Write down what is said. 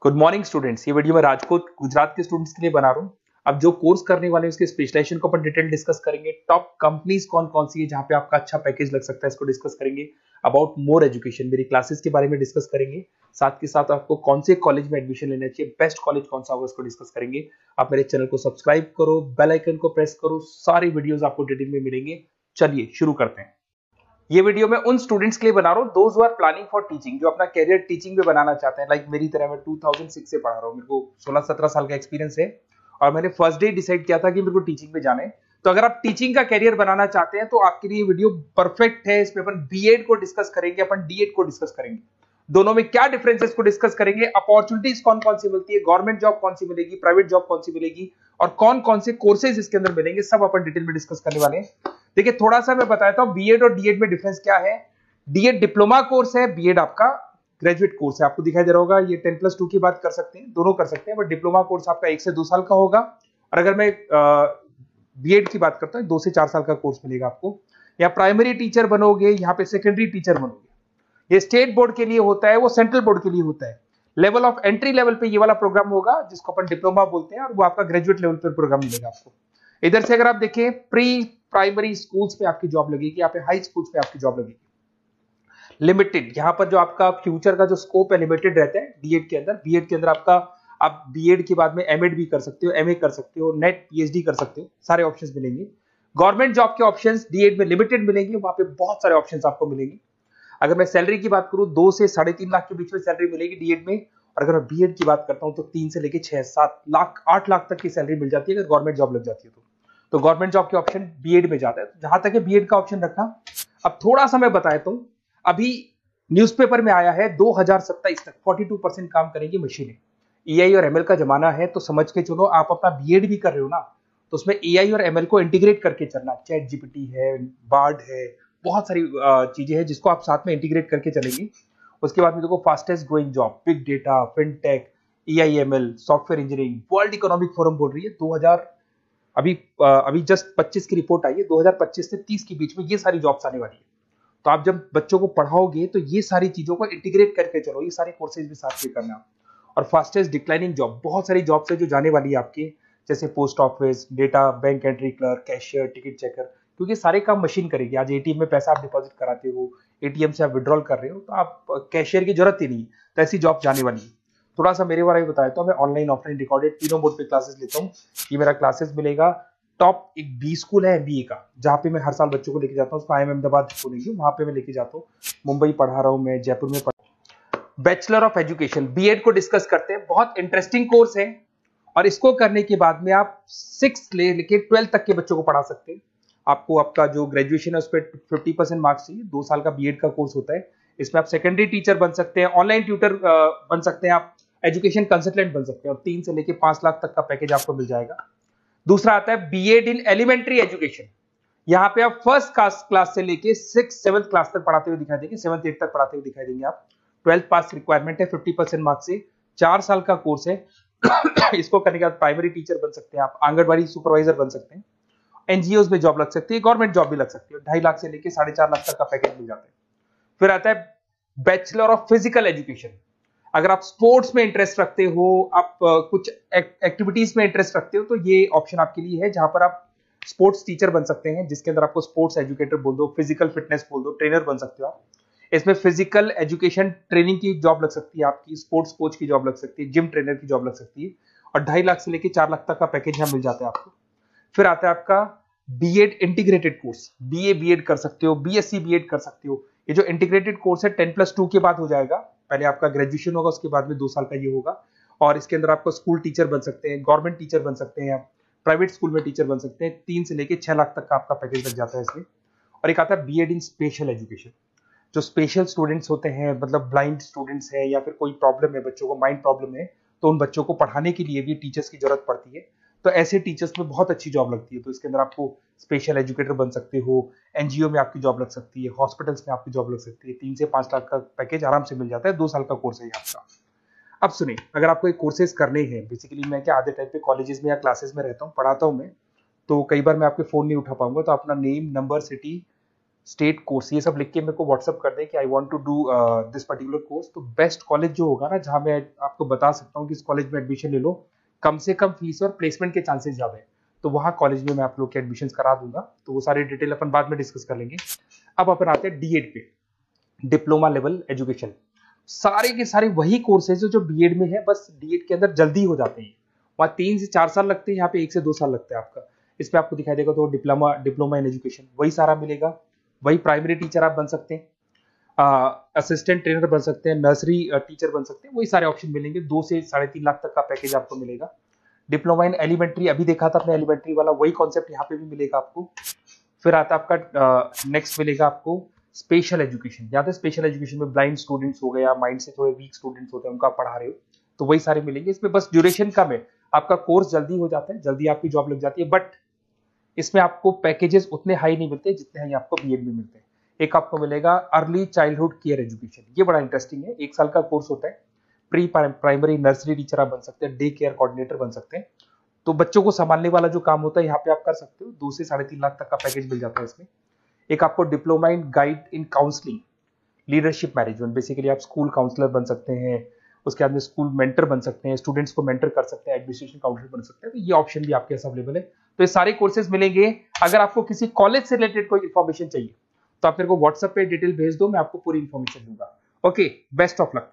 Good morning students. ये video मैं राजकोट गुजरात के स्टूडेंट्स के लिए बना रहा हूँ। अब जो कोर्स करने वाले हैं उसके स्पेशलाइजेशन को अपन डिटेल डिस्कस करेंगे। टॉप कंपनीज कौन कौन सी है जहां पे आपका अच्छा पैकेज लग सकता है, इसको डिस्कस करेंगे। अबाउट मोर एजुकेशन, मेरी क्लासेस के बारे में डिस्कस करेंगे। साथ के साथ आपको कौन से कॉलेज में एडमिशन लेना चाहिए, बेस्ट कॉलेज कौन सा होगा, उसको डिस्कस करेंगे। आप मेरे चैनल को सब्सक्राइब करो, बेल आइकन को प्रेस करो, सारी वीडियोस आपको डिटेल में मिलेंगे। चलिए शुरू करते हैं। ये वीडियो मैं उन स्टूडेंट्स के लिए बना रहा हूँ those who are planning for teaching, जो अपना कैरियर टीचिंग में बनाना चाहते हैं। लाइक मेरी तरह मैं 2006 से पढ़ा रहा हूँ, मेरे को 16-17 साल का एक्सपीरियंस है और मैंने फर्स्ट डे डिसाइड किया था कि मेरे को टीचिंग में जाना है। तो अगर आप टीचिंग का कैरियर बनाना चाहते हैं तो आपके लिए वीडियो परफेक्ट है। इसमें अपन बीएड को डिस्कस करेंगे, अपन डीएड को डिस्कस करेंगे, दोनों में क्या डिफरेंसेस को डिस्कस करेंगे। अपॉर्चुनिटीज कौन कौन सी मिलती है, गवर्नमेंट जॉब कौन सी मिलेगी, प्राइवेट जॉब कौन सी मिलेगी और कौन कौन से कोर्सेज इसके अंदर मिलेंगे, सब अपन डिटेल में डिस्कस करने वाले हैं। देखिए थोड़ा सा मैं बताता हूं बीएड और डीएड में डिफरेंस क्या है। डीएड डिप्लोमा कोर्स है, बीएड आपका ग्रेजुएट कोर्स है। आपको दिखाई दे रहा होगा ये 10+2 की बात कर सकते हैं, दोनों कर सकते हैं, बट डिप्लोमा कोर्स आपका 1 से 2 साल का होगा। और अगर मैं बीएड की बात करता हूं 2 से 4 साल का कोर्स मिलेगा आपको। या प्राइमरी टीचर बनोगे, यहाँ पे सेकेंडरी टीचर बनोगे। ये स्टेट बोर्ड के लिए होता है, वो सेंट्रल बोर्ड के लिए होता है। लेवल ऑफ एंट्री लेवल पे ये वाला प्रोग्राम होगा जिसको अपन डिप्लोमा बोलते हैं, और वो आपका ग्रेजुएट लेवल पर प्रोग्राम मिलेगा आपको। इधर से अगर आप देखें प्री प्राइमरी स्कूल्स पे आपकी जॉब लगेगी, यहाँ पे हाई स्कूल्स पे आपकी जॉब लगेगी। लिमिटेड, यहाँ पर जो आपका फ्यूचर का जो स्कोप है लिमिटेड रहता है डीएड के अंदर। बीएड के अंदर आपका आप बीएड के बाद में एमएड भी कर सकते हो, एमए कर सकते हो, नेट पीएचडी कर सकते हो, सारे ऑप्शंस मिलेंगे। गवर्नमेंट जॉब के ऑप्शंस डीएड में लिमिटेड मिलेंगे, वहां पे बहुत सारे ऑप्शंस आपको मिलेंगे। अगर मैं सैलरी की बात करूं 2 से 3.5 लाख के बीच में सैलरी मिलेगी डीएड में। और अगर मैं बीएड की बात करता हूं तो 3 से लेके 6-7 लाख 8 लाख तक की सैलरी मिल जाती है अगर गवर्नमेंट जॉब लग जाती है तो गवर्नमेंट जॉब के ऑप्शन बीएड में जाता है। तो जहां तक है बीएड का ऑप्शन रखना। अब थोड़ा सा मैं बताया तो अभी न्यूज़पेपर में आया है 2027 तक 42% काम करेंगी मशीनें। एआई और एमएल का जमाना है, तो समझ के चलो आप अपना बीएड भी कर रहे हो ना, तो उसमें एआई और एमएल को इंटीग्रेट करके चलना। चैट जीपीटी है, बार्ड है, बहुत सारी चीजें हैं जिसको आप साथ में इंटीग्रेट करके चलेंगे। उसके बाद में देखो fastest growing job big data, fintech, AIML, software engineering. World economic forum बोल रही है 2000 अभी जस्ट 25 की रिपोर्ट आई है, 2025 से 30 के बीच में ये सारी जॉब्स आने वाली है। तो आप जब बच्चों को पढ़ाओगे तो ये सारी चीजों को इंटीग्रेट करके चलो, ये सारे कोर्सेज भी साथ में करना। और फास्टेस्ट डिक्लाइनिंग जॉब, बहुत सारी जॉब्स है जो जाने वाली है आपकी, जैसे post office, data, bank entry clerk, cashier, ticket checker, क्योंकि सारे काम मशीन करेगी। आज एटीएम में पैसा आप डिपॉजिट कराते हो, एटीएम से आप विड्रॉल कर रहे हो, तो आप कैशियर की जरूरत ही नहीं, तो ऐसी जॉब जाने वाली है। थोड़ा सा मेरे बारे में बताया तो मैं ऑनलाइन ऑफलाइन रिकॉर्डेड तीनों मोड पे क्लासेस लेता हूँ। ये मेरा क्लासेस मिलेगा टॉप एक बी स्कूल है एमबीए का, जहाँ पे मैं हर साल बच्चों को लेके जाता हूँ। उसको IIM अहमदाबाद बोलेंगे, वहां पे मैं लेके जाता हूँ। मुंबई पढ़ा रहा हूँ मैं, जयपुर में बैचलर ऑफ एजुकेशन बीएड को डिस्कस करते हैं। बहुत इंटरेस्टिंग कोर्स है और इसको करने के बाद में आप 6 लेके 12 तक के बच्चों को पढ़ा सकते हैं। आपको आपका जो ग्रेजुएशन है उस पर 50% मार्क्स चाहिए। 2 साल का बीएड का कोर्स होता है। इसमें आप सेकेंडरी टीचर बन सकते हैं, ऑनलाइन ट्यूटर बन सकते हैं, आप एजुकेशन कंसल्टेंट बन सकते हैं, और 3 से लेके 5 लाख तक का पैकेज आपको मिल जाएगा। दूसरा आता है बीएड इन एलिमेंट्री एजुकेशन। यहाँ पे आप फर्स्ट क्लास से लेके 6-7 क्लास तक पढ़ाते हुए दिखाई देंगे, 7-8 तक पढ़ाते हुए दिखाई देंगे आप। 12th पास रिक्वायरमेंट है, 50% मार्क्स से, 4 साल का कोर्स है। इसको करने के बाद प्राइमरी टीचर बन सकते हैं आप, आंगनबाड़ी सुपरवाइजर बन सकते हैं, एनजीओ में जॉब लग सकती है, गवर्नमेंट जॉब भी लग सकती है। 2.5 लाख से लेके 4.5 लाख तक का पैकेज मिल जाता है। फिर आता है बैचलर ऑफ फिजिकल एजुकेशन। अगर आप स्पोर्ट्स में इंटरेस्ट रखते हो, आप कुछ एक्टिविटीज में इंटरेस्ट रखते हो, तो ये ऑप्शन आपके लिए है, जहां पर आप स्पोर्ट्स टीचर बन सकते हैं, जिसके अंदर आपको स्पोर्ट्स एजुकेटर बोल दो, फिजिकल फिटनेस बोल दो, ट्रेनर बन सकते हो आप। इसमें फिजिकल एजुकेशन ट्रेनिंग की जॉब लग सकती है आपकी, स्पोर्ट्स कोच की जॉब लग सकती है, जिम ट्रेनर की जॉब लग सकती है, और 2.5 लाख से लेकर 4 लाख तक का पैकेज यहाँ मिल जाता है आपको। फिर आता है आपका BEd integrated course, BA BEd कर सकते हो, बीएससी बीएड कर सकते हो। ये जो इंटीग्रेटेड कोर्स है 10+2 के बाद हो जाएगा। पहले आपका ग्रेजुएशन होगा, उसके बाद में 2 साल का ये होगा, और इसके अंदर आपको स्कूल टीचर बन सकते हैं, गवर्नमेंट टीचर बन सकते हैं, प्राइवेट स्कूल में टीचर बन सकते हैं। 3 से लेकर 6 लाख तक का आपका पैकेज लग जाता है इसमें। और एक आता है बीएड इन स्पेशल एजुकेशन। जो स्पेशल स्टूडेंट्स होते हैं, मतलब ब्लाइंड स्टूडेंट्स हैं, या फिर कोई प्रॉब्लम है बच्चों को, माइंड प्रॉब्लम है, तो उन बच्चों को पढ़ाने के लिए भी टीचर्स की जरूरत पड़ती है। तो ऐसे टीचर्स में बहुत अच्छी जॉब लगती है। तो इसके अंदर आपको स्पेशल एजुकेटर बन सकते हो, एनजीओ में आपकी जॉब लग सकती है, हॉस्पिटल्स में आपकी जॉब लग सकती है। 3 से 5 लाख का पैकेज आराम से मिल जाता है। 2 साल का कोर्स है आपका। अब सुनिए, अगर आपको एक कोर्सेज करने हैं, बेसिकली मैं क्या आधे टाइम पे कॉलेजेस में या क्लासेस में रहता हूँ, पढ़ाता हूँ मैं, तो कई बार मैं आपके फोन नहीं उठा पाऊंगा, तो अपना name, number, city, state course, ये सब लिख के मेरे को व्हाट्सअप कर दें कि I want to do this particular course. तो बेस्ट कॉलेज जो होगा ना, जहां मैं आपको बता सकता हूँ कि इस कॉलेज में एडमिशन ले लो, कम से कम फीस और प्लेसमेंट के चांसेस ज्यादा है, तो वहाँ कॉलेज में मैं आप लोग के एडमिशन करा दूंगा। तो वो सारी डिटेल अपन बाद में डिस्कस कर लेंगे। अब अपन आते हैं डीएड पे, डिप्लोमा लेवल एजुकेशन। सारे के सारे वही कोर्सेज जो बीएड में है, बस डीएड के अंदर जल्दी हो जाते हैं। वहाँ 3 से 4 साल लगते हैं, यहाँ पे 1 से 2 साल लगता है आपका। इसमें आपको दिखाई देगा तो डिप्लोमा डिप्लोमा इन एजुकेशन वही सारा मिलेगा। वही प्राइमरी टीचर आप बन सकते हैं, असिस्टेंट ट्रेनर बन सकते हैं, नर्सरी टीचर बन सकते हैं, वही सारे ऑप्शन मिलेंगे। 2 से 3.5 लाख तक का पैकेज आपको मिलेगा। डिप्लोमा इन एलिमेंट्री अभी देखा था अपने, एलिमेंट्री वाला वही कॉन्सेप्ट यहाँ पे भी मिलेगा आपको। फिर आता है आपका नेक्स्ट मिलेगा आपको स्पेशल एजुकेशन। यहाँ पे स्पेशल एजुकेशन में ब्लाइंड स्टूडेंट्स हो गए या माइंड से थोड़े वीक स्टूडेंट्स होते हैं, उनका पढ़ा रहे हो, तो वही सारे मिलेंगे। इसमें बस ड्यूरेशन कम है, आपका कोर्स जल्दी हो जाता है, जल्दी आपकी जॉब लग जाती है, बट इसमें आपको पैकेजेस उतने हाई नहीं मिलते जितने हाई आपको बीएड में मिलते हैं। एक आपको मिलेगा अर्ली चाइल्डहुड केयर एजुकेशन, ये बड़ा इंटरेस्टिंग है। 1 साल का कोर्स होता है। प्री प्राइमरी नर्सरी टीचर आप बन सकते हैं, डे केयर कोऑर्डिनेटर बन सकते हैं। तो बच्चों को संभालने वाला जो काम होता है यहाँ पे आप कर सकते हो। 2 से 3.5 लाख तक का पैकेज मिल जाता है इसमें। एक आपको diploma in guide in counselling leadership management, basically आप स्कूल काउंसलर बन सकते हैं, उसके बाद में स्कूल मेंटर बन सकते हैं, स्टूडेंट्स को मेंटर कर सकते हैं, एडमिनिस्ट्रेशन काउंसलर बन सकते हैं। तो ये ऑप्शन भी आपके पास अवेलेबल है। तो ये सारे कोर्सेज मिलेंगे। अगर आपको किसी कॉलेज से रिलेटेड कोई इन्फॉर्मेशन चाहिए तो आप मेरे को व्हाट्सएप पे डिटेल भेज दो, मैं आपको पूरी इन्फॉर्मेशन दूंगा। Okay, best of luck.